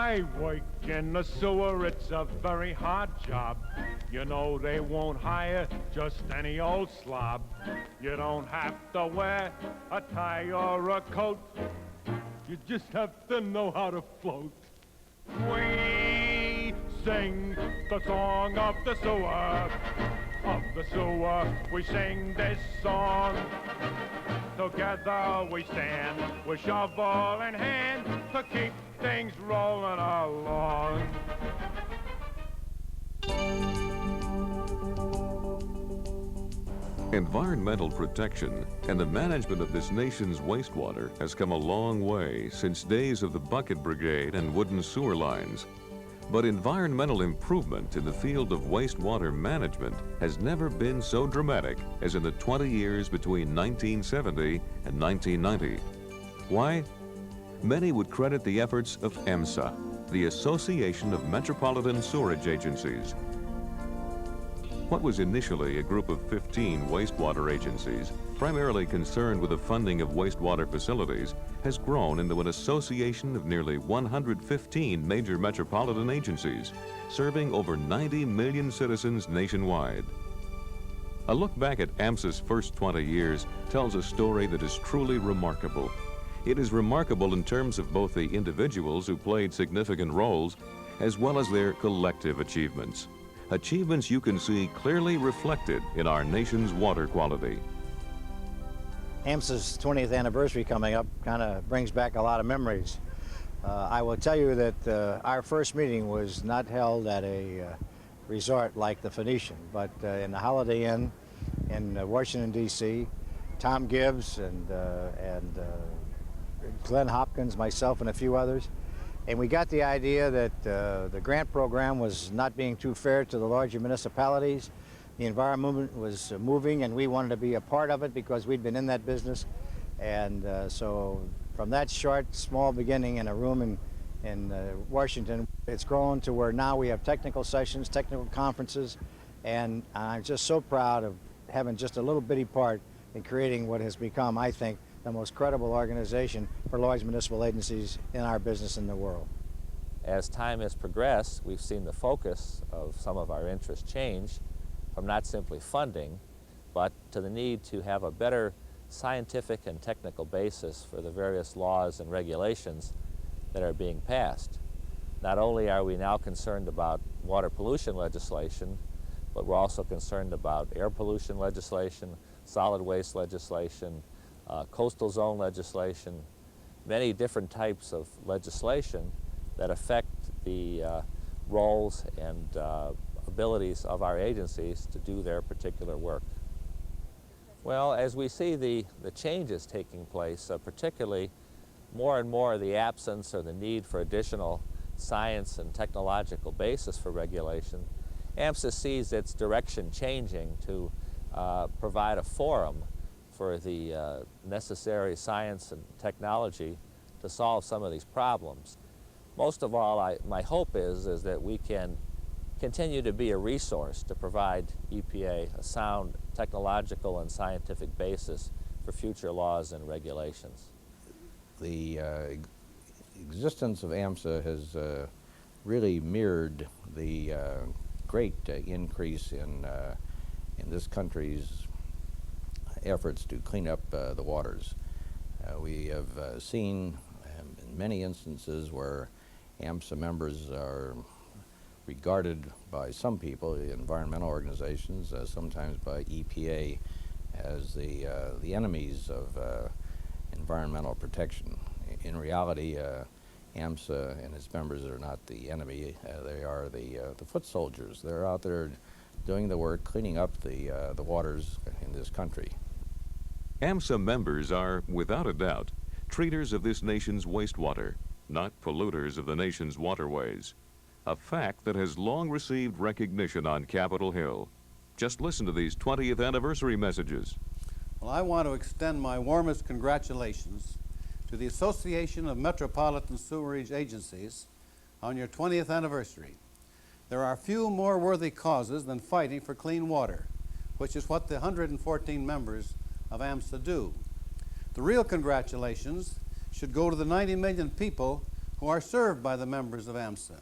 I work in the sewer, it's a very hard job. You know they won't hire just any old slob. You don't have to wear a tie or a coat. You just have to know how to float. We sing the song of the sewer. Of the sewer, we sing this song. Together we stand with shovel in hand to keep things rolling along. Environmental protection and the management of this nation's wastewater has come a long way since days of the bucket brigade and wooden sewer lines. But environmental improvement in the field of wastewater management has never been so dramatic as in the 20 years between 1970 and 1990. Why? Many would credit the efforts of AMSA, the Association of Metropolitan Sewerage Agencies. What was initially a group of 15 wastewater agencies, primarily concerned with the funding of wastewater facilities, has grown into an association of nearly 115 major metropolitan agencies, serving over 90 million citizens nationwide. A look back at AMSA's first 20 years tells a story that is truly remarkable. It is remarkable in terms of both the individuals who played significant roles, as well as their collective achievements. Achievements you can see clearly reflected in our nation's water quality. AMSA's 20th anniversary coming up kind of brings back a lot of memories. I will tell you that our first meeting was not held at a resort like the Phoenician, but in the Holiday Inn in Washington, D.C. Tom Gibbs and Glenn Hopkins, myself, and a few others. And we got the idea that the grant program was not being too fair to the larger municipalities. The environment movement was moving, and we wanted to be a part of it because we'd been in that business. And so from that short, small beginning in a room in Washington, it's grown to where now we have technical sessions, technical conferences, and I'm just so proud of having just a little bitty part in creating what has become, I think, the most credible organization for large municipal agencies in our business in the world. As time has progressed, we've seen the focus of some of our interests change from not simply funding, but to the need to have a better scientific and technical basis for the various laws and regulations that are being passed. Not only are we now concerned about water pollution legislation, but we're also concerned about air pollution legislation, solid waste legislation, coastal zone legislation, many different types of legislation that affect the roles and abilities of our agencies to do their particular work. Well, as we see the changes taking place, particularly more and more the absence or the need for additional science and technological basis for regulation, AMSA sees its direction changing to provide a forum for the necessary science and technology to solve some of these problems. Most of all, my hope is that we can continue to be a resource to provide EPA a sound technological and scientific basis for future laws and regulations. The existence of AMSA has really mirrored the great increase in this country's efforts to clean up the waters. We have seen in many instances where AMSA members are regarded by some people, the environmental organizations, sometimes by EPA, as the enemies of environmental protection. In reality, AMSA and its members are not the enemy. They are the foot soldiers. They're out there doing the work, cleaning up the waters in this country. AMSA members are, without a doubt, treaters of this nation's wastewater, not polluters of the nation's waterways. A fact that has long received recognition on Capitol Hill. Just listen to these 20th anniversary messages. Well, I want to extend my warmest congratulations to the Association of Metropolitan Sewerage Agencies on your 20th anniversary. There are few more worthy causes than fighting for clean water, which is what the 114 members of AMSA do. The real congratulations should go to the 90 million people who are served by the members of AMSA.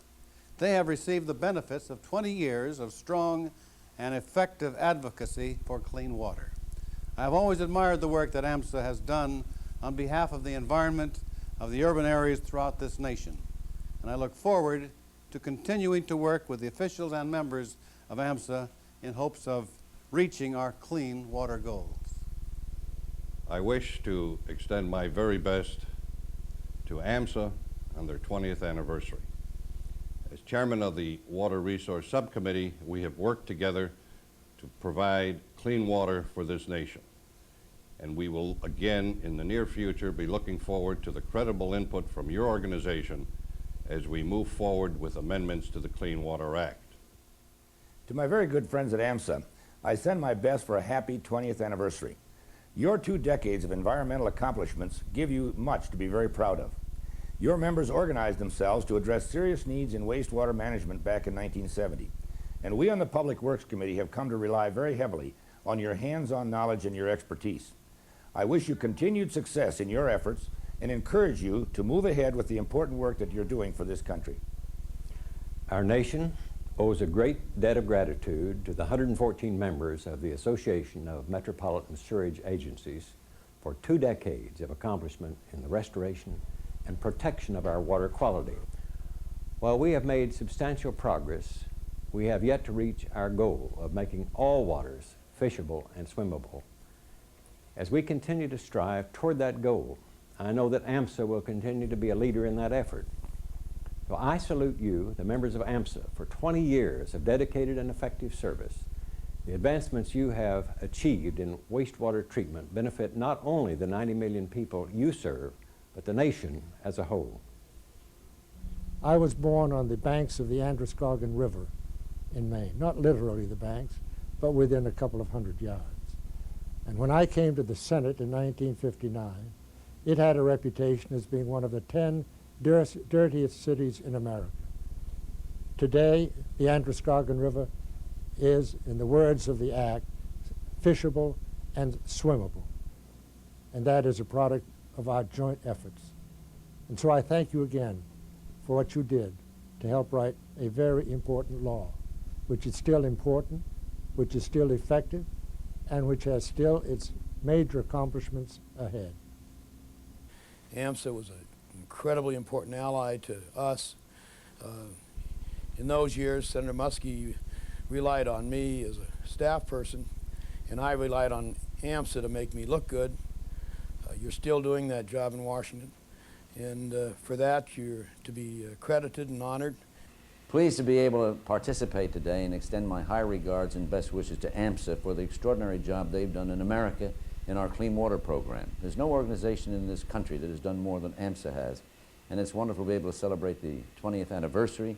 They have received the benefits of 20 years of strong and effective advocacy for clean water. I have always admired the work that AMSA has done on behalf of the environment of the urban areas throughout this nation, and I look forward to continuing to work with the officials and members of AMSA in hopes of reaching our clean water goals. I wish to extend my very best to AMSA on their 20th anniversary. As chairman of the Water Resource Subcommittee, we have worked together to provide clean water for this nation. And we will again in the near future be looking forward to the credible input from your organization as we move forward with amendments to the Clean Water Act. To my very good friends at AMSA, I send my best for a happy 20th anniversary. Your 2 decades of environmental accomplishments give you much to be very proud of. Your members organized themselves to address serious needs in wastewater management back in 1970. And we on the Public Works Committee have come to rely very heavily on your hands-on knowledge and your expertise. I wish you continued success in your efforts and encourage you to move ahead with the important work that you're doing for this country. Our nation owes a great debt of gratitude to the 114 members of the Association of Metropolitan Sewerage Agencies for 2 decades of accomplishment in the restoration and protection of our water quality. While we have made substantial progress, we have yet to reach our goal of making all waters fishable and swimmable. As we continue to strive toward that goal, I know that AMSA will continue to be a leader in that effort. So I salute you, the members of AMSA, for 20 years of dedicated and effective service. The advancements you have achieved in wastewater treatment benefit not only the 90 million people you serve, but the nation as a whole. I was born on the banks of the Androscoggin River in Maine, not literally the banks, but within a couple of 100 yards. And when I came to the Senate in 1959, it had a reputation as being one of the 10 dirtiest cities in America. Today, the Androscoggin River is, in the words of the Act, fishable and swimmable. And that is a product of our joint efforts. And so I thank you again for what you did to help write a very important law, which is still important, which is still effective, and which has still its major accomplishments ahead. AMSA was an incredibly important ally to us. In those years, Senator Muskie relied on me as a staff person, and I relied on AMSA to make me look good. You're still doing that job in Washington, and for that you're to be credited and honored. Pleased to be able to participate today and extend my high regards and best wishes to AMSA for the extraordinary job they've done in America in our clean water program. There's no organization in this country that has done more than AMSA has, and it's wonderful to be able to celebrate the 20th anniversary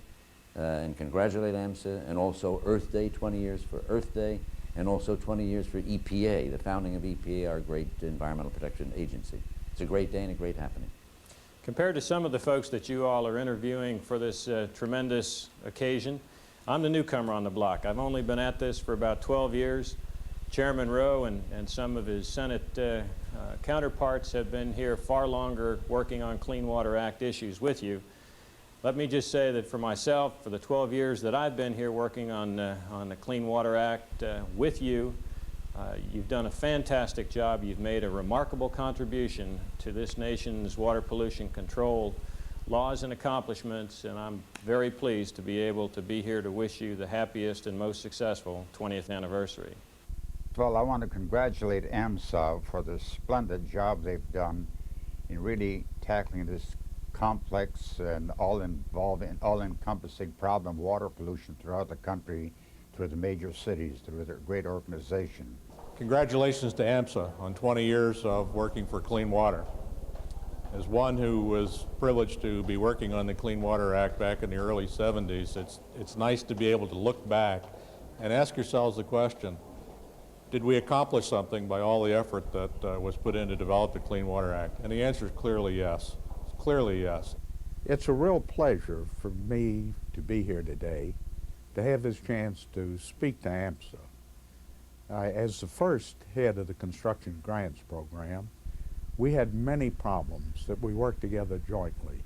and congratulate AMSA, and also Earth Day, 20 years for Earth Day, and also 20 years for EPA, the founding of EPA, our great environmental protection agency. It's a great day and a great happening. Compared to some of the folks that you all are interviewing for this tremendous occasion, I'm the newcomer on the block. I've only been at this for about 12 years. Chairman Rowe and some of his Senate counterparts have been here far longer working on Clean Water Act issues with you. Let me just say that for myself, for the 12 years that I've been here working on the Clean Water Act with you, you've done a fantastic job. You've made a remarkable contribution to this nation's water pollution control laws and accomplishments, and I'm very pleased to be able to be here to wish you the happiest and most successful 20th anniversary. Well, I want to congratulate AMSA for the splendid job they've done in really tackling this complex and all-encompassing problem of water pollution throughout the country, through the major cities, through their great organization. Congratulations to AMSA on 20 years of working for clean water. As one who was privileged to be working on the Clean Water Act back in the early 70s, it's nice to be able to look back and ask yourselves the question, did we accomplish something by all the effort that was put in to develop the Clean Water Act? And the answer is clearly yes. Clearly yes. It's a real pleasure for me to be here today, to have this chance to speak to AMSA. As the first head of the construction grants program, we had many problems that we worked together jointly.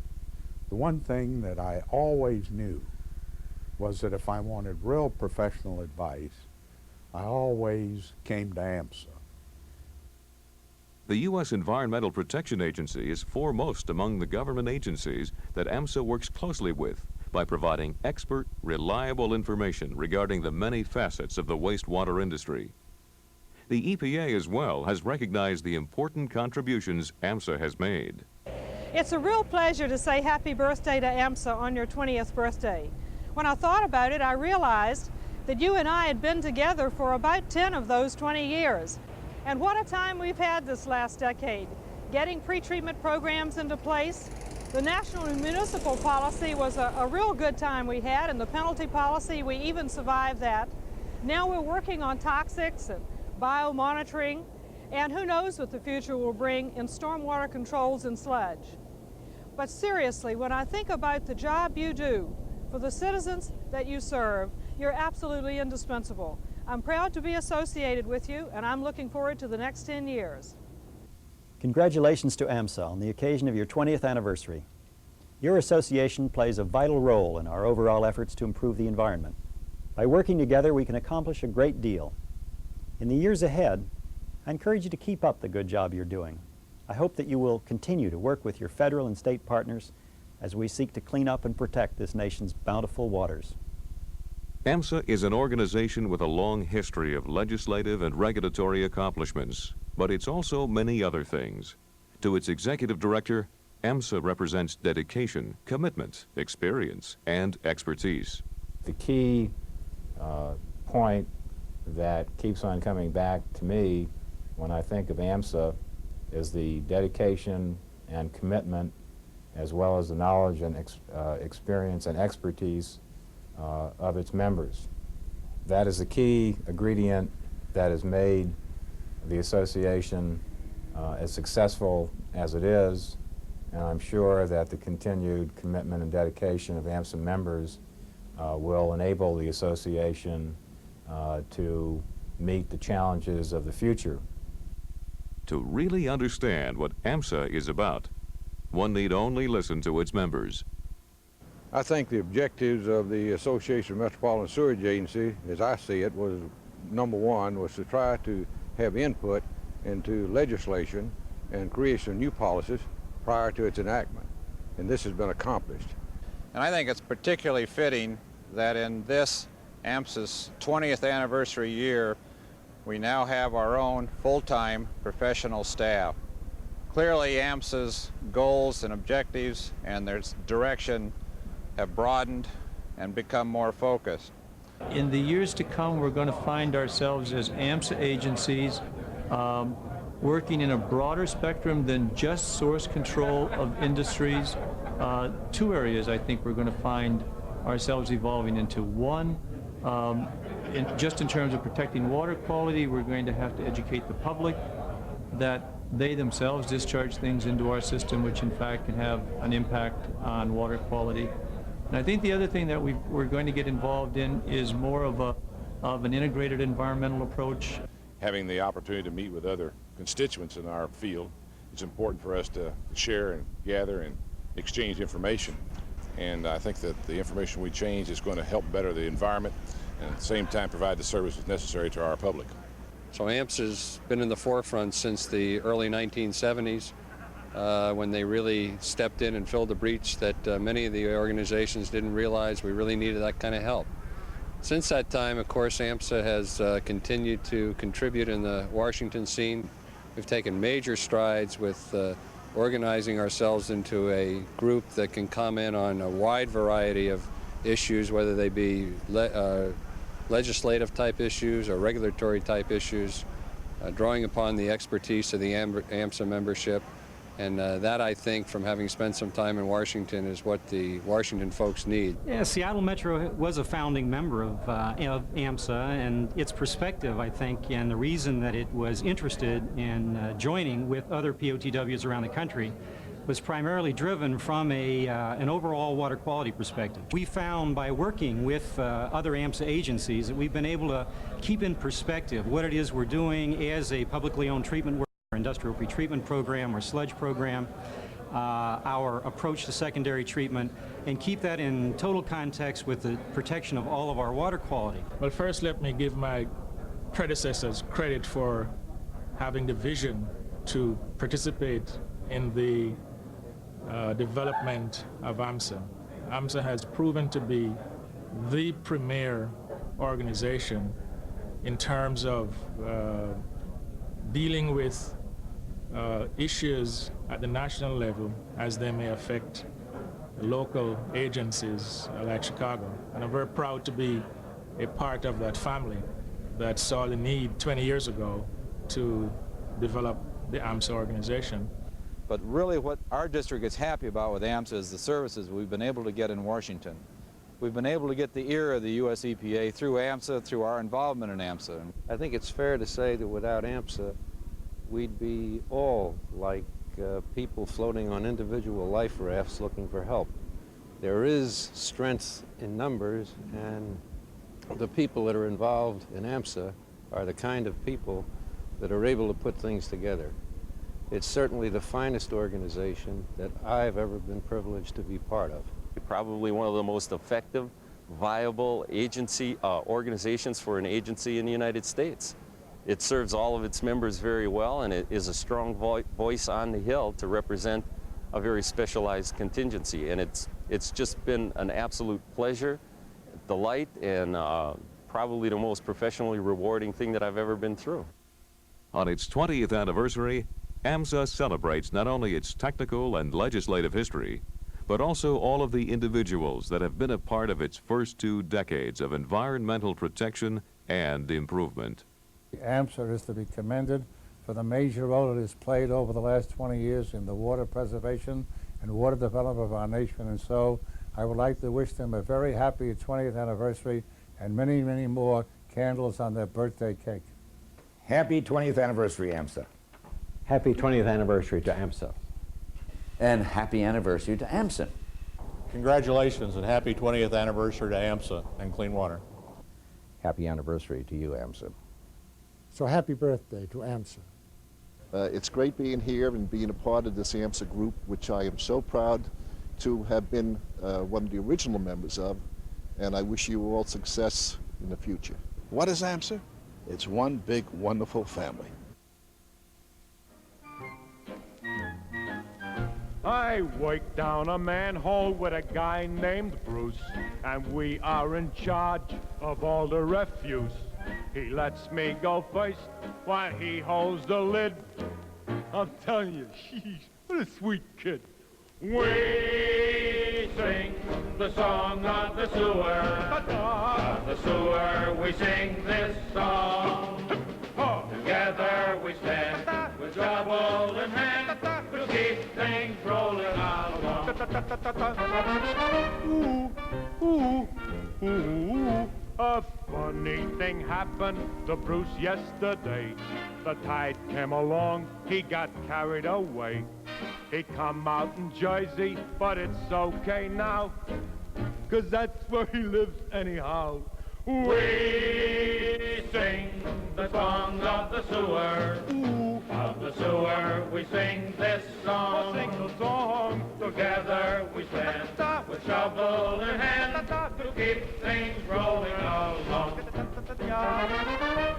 The one thing that I always knew was that if I wanted real professional advice, I always came to AMSA. The U.S. Environmental Protection Agency is foremost among the government agencies that AMSA works closely with by providing expert, reliable information regarding the many facets of the wastewater industry. The EPA as well has recognized the important contributions AMSA has made. It's a real pleasure to say happy birthday to AMSA on your 20th birthday. When I thought about it, I realized that you and I had been together for about 10 of those 20 years. And what a time we've had this last decade, getting pretreatment programs into place. The national and municipal policy was a real good time we had, and the penalty policy, we even survived that. Now we're working on toxics and biomonitoring, and who knows what the future will bring in stormwater controls and sludge. But seriously, when I think about the job you do for the citizens that you serve, you're absolutely indispensable. I'm proud to be associated with you, and I'm looking forward to the next 10 years. Congratulations to AMSA on the occasion of your 20th anniversary. Your association plays a vital role in our overall efforts to improve the environment. By working together, we can accomplish a great deal. In the years ahead, I encourage you to keep up the good job you're doing. I hope that you will continue to work with your federal and state partners as we seek to clean up and protect this nation's bountiful waters. AMSA is an organization with a long history of legislative and regulatory accomplishments, but it's also many other things. To its executive director, AMSA represents dedication, commitment, experience, and expertise. The key point that keeps on coming back to me when I think of AMSA is the dedication and commitment, as well as the knowledge and experience and expertise of its members. That is the key ingredient that has made the association as successful as it is, and I'm sure that the continued commitment and dedication of AMSA members will enable the association to meet the challenges of the future. To really understand what AMSA is about, one need only listen to its members. I think the objectives of the Association of Metropolitan Sewerage Agency, as I see it, was number one, was to try to have input into legislation and creation of new policies prior to its enactment, and this has been accomplished. And I think it's particularly fitting that in this AMSA's 20th anniversary year, we now have our own full-time professional staff. Clearly, AMSA's goals and objectives and their direction have broadened and become more focused. In the years to come, we're going to find ourselves as AMSA agencies working in a broader spectrum than just source control of industries. Two areas I think we're going to find ourselves evolving into. One, just in terms of protecting water quality, we're going to have to educate the public that they themselves discharge things into our system which in fact can have an impact on water quality. And I think the other thing that we're going to get involved in is more of an integrated environmental approach. Having the opportunity to meet with other constituents in our field, it's important for us to share and gather and exchange information. And I think that the information we change is going to help better the environment and at the same time provide the services necessary to our public. So AMSA's been in the forefront since the early 1970s when they really stepped in and filled the breach that many of the organizations didn't realize we really needed that kind of help. Since that time, of course, AMSA has continued to contribute in the Washington scene. We've taken major strides with organizing ourselves into a group that can comment on a wide variety of issues, whether they be legislative type issues or regulatory type issues, drawing upon the expertise of the AMSA membership. And that, I think, from having spent some time in Washington, is what the Washington folks need. Yeah, Seattle Metro was a founding member of AMSA, and its perspective, I think, and the reason that it was interested in joining with other POTWs around the country was primarily driven from an overall water quality perspective. We found by working with other AMSA agencies that we've been able to keep in perspective what it is we're doing as a publicly owned treatment work, or industrial pretreatment program or sludge program, our approach to secondary treatment and keep that in total context with the protection of all of our water quality. Well, first let me give my predecessors credit for having the vision to participate in the development of AMSA. AMSA has proven to be the premier organization in terms of dealing with issues at the national level as they may affect local agencies like Chicago. And I'm very proud to be a part of that family that saw the need 20 years ago to develop the AMSA organization. But really what our district is happy about with AMSA is the services we've been able to get in Washington. We've been able to get the ear of the U.S. EPA through AMSA, through our involvement in AMSA. I think it's fair to say that without AMSA, we'd be all like people floating on individual life rafts looking for help. There is strength in numbers, and the people that are involved in AMSA are the kind of people that are able to put things together. It's certainly the finest organization that I've ever been privileged to be part of. Probably one of the most effective, viable agency organizations for an agency in the United States. It serves all of its members very well, and it is a strong voice on the Hill to represent a very specialized contingency. And it's just been an absolute pleasure, delight, and probably the most professionally rewarding thing that I've ever been through. On its 20th anniversary, AMSA celebrates not only its technical and legislative history, but also all of the individuals that have been a part of its first 2 decades of environmental protection and improvement. AMSA is to be commended for the major role it has played over the last 20 years in the water preservation and water development of our nation. And so I would like to wish them a very happy 20th anniversary and many, many more candles on their birthday cake. Happy 20th anniversary, AMSA. Happy 20th anniversary to AMSA. And happy anniversary to AMSA. Congratulations and happy 20th anniversary to AMSA and Clean Water. Happy anniversary to you, AMSA. So happy birthday to AMSA. It's great being here and being a part of this AMSA group, which I am so proud to have been one of the original members of, and I wish you all success in the future. What is AMSA? It's one big, wonderful family. I work down a manhole with a guy named Bruce, and we are in charge of all the refuse. He lets me go first while he holds the lid. I'm telling you, what a sweet kid. We sing the song of the sewer. Of the sewer, we sing this song. Together we stand with shovel in hand to keep things rolling along. Ooh, ooh, ooh. A funny thing happened to Bruce yesterday. The tide came along, he got carried away. He come out in Jersey, but it's okay now, 'cause that's where he lives anyhow. We sing the song of the sewer. Ooh. Of the sewer, we sing this song. Sing the song. Together we stand with shovel in hand to keep things rolling along.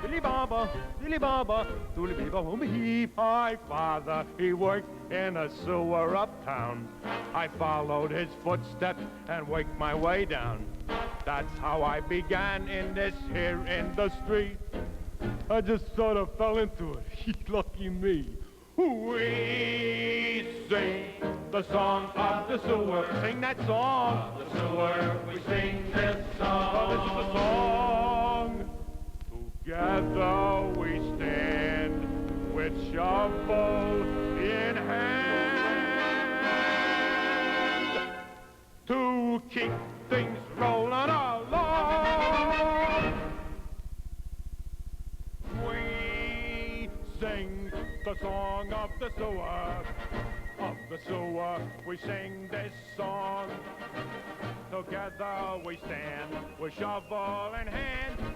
Billy Baba, Billy Baba, Dooley Baba, home heap. My father, he worked in a sewer uptown. I followed his footsteps and worked my way down. That's how I began in this here industry. I just sort of fell into it. Lucky me. We sing the song of the sewer. Sing that song. Of the sewer, we sing this song. Oh, this is the song. Together we stand with shovel in hand to keep things rolling along. We sing the song of the sewer. Of the sewer, we sing this song. Together we stand with shovel in hand